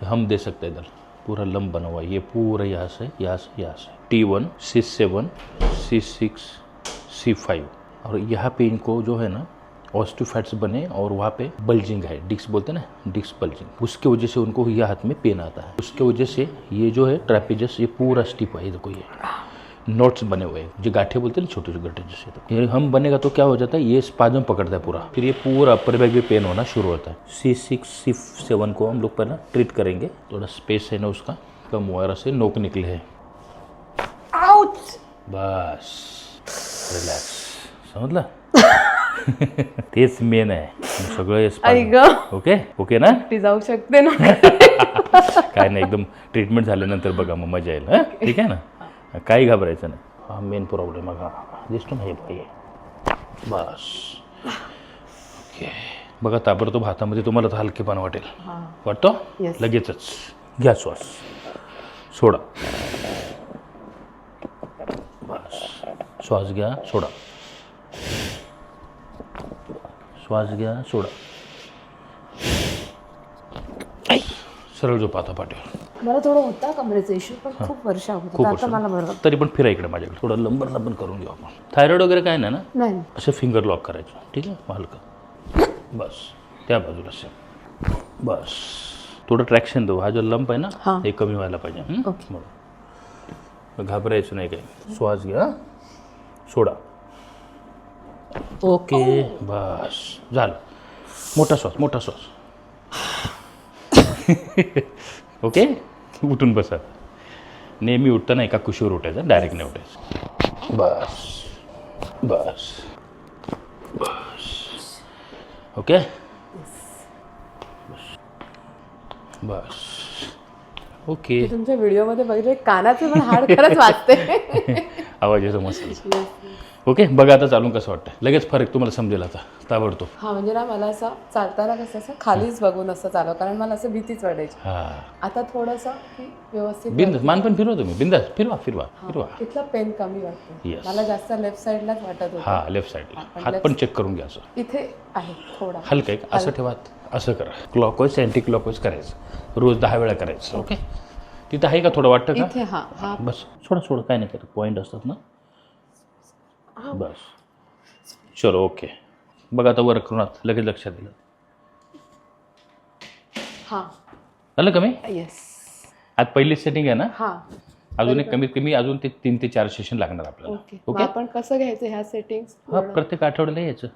हम दे सकते हैं इधर, पूरा लंब बना हुआ है, ये पूरा यहाँ से यहाँ से यहाँ से T1 C7 C6 C5, और यहाँ पे इनको जो है ना ऑस्टियोफैट्स बने और वहाँ पे बल्जिंग है, डिस्क बोलते हैं ना, डिस्क बल्जिंग, उसके वजह से उनको ये हाथ में पेन आता है। उसके वजह से ये जो है ट्रेपेजस ये पूरा स्टिफ है, देखो ये नोट्स बने हुए हैं, जो गाठे बोलते हैं ना, छोटे छोटे गाठे जैसे। तो ये हम बनेगा तो क्या हो जाता है, ये स्पाजम पकड़ता है पूरा, फिर ये पूरा अपर बैक में पेन होना शुरू होता है। C6 C7 को हम लोग पहले ट्रीट करेंगे, थोड़ा स्पेस है ना उसका कम हुआ, से नोक निकले हैं। बस रिलॅक्स, समजलं? तेच मेन आहे सगळं। ओके ओके ना, जाऊ शकते ना? काय नाही, एकदम ट्रीटमेंट झाल्यानंतर बघा मग मजा येईल। हां ठीक आहे ना, काही घाबरायचं नाही। हा मेन प्रॉब्लेम आहे, हा दिसतो ना हे बाई, बस ओके। बघा ताबडतोब हातामध्ये तुम्हाला तर हलकेपणा वाटेल, वाटतो लगेचच। घ्या श्वास, सोडा, बस श्वास घ्या, सोडा, श्वास घ्या, सोडा, सरळ झोपा आता पाठीवर। मला थोडं होता कमरेचा इश्यू, पण खूप वर्ष खूप आता मला बरं। तरी पण फिरा इकडे माझ्याकडे, थोडं लंबर पण करून घेऊ आपण। थायरॉइड वगैरे काय नाही ना? नाही। असे फिंगर लॉक करायचं, ठीक आहे, हलका, बस त्या बाजूला से, बस थोडं ट्रॅक्शन देऊ। हा जो लंप आहे ना हे कमी व्हायला पाहिजे, बरोबर, घाबरायचं नाही काही। श्वास घ्या, सोडा, ओके, बस झालं। मोठा श्वास, मोठा श्वास, ओके। उठून बसा, नेहमी उठताना एका कुशीवर उठायचं, डायरेक्ट नाही उठायचं। बस बस बस, ओके, बस ओके। तुमच्या व्हिडिओमध्ये बघितलं कानाचे पण हाड खरंच वाजते, आवाज येतो मस्त। ओके, बघा आता चालून कसं वाटतं, लगेच फरक तुम्हाला समजेल आता ताबडतोब। हा म्हणजे ना मला असं चालताना कसं असं खालीच बघून असं चालव, कारण मला असं भीतीच वाटायची। आता थोडंसं की व्यवस्थित बिंदास मान पण फिरवा तुम्ही, बिंदास फिरवा फिरवा फिरवा। तिथला पेन कमी वाटतो मला, जास्त लेफ्ट साईडलाच वाटत होतं। हा लेफ्ट साईडला, हात पण चेक करून घ्या, असं इथे आहे थोडा हलकं आहे, असं ठेवा, असं करा, क्लॉकवाईज अँटी क्लॉकवाईज करायचं, रोज 10 वेळा करायचं। ओके, तिथं आहे का थोडं वाटतं का? इथे हा बस सोडा सोडा, काय नाही करत, पॉईंट असतात ना, बस चलो ओके। बघा आता वर करून लगेच लक्षात दिलं, झालं कमी? येस, आज पहिली सेटिंग आहे ना, अजून एक कमीत कमी अजून ते 3 ते 4 सेशन लागणार आपल्याला। ओके, आपण कसं घ्यायचं ह्या सेटिंग्स? हा प्रत्येक आठवड्याला यायचं,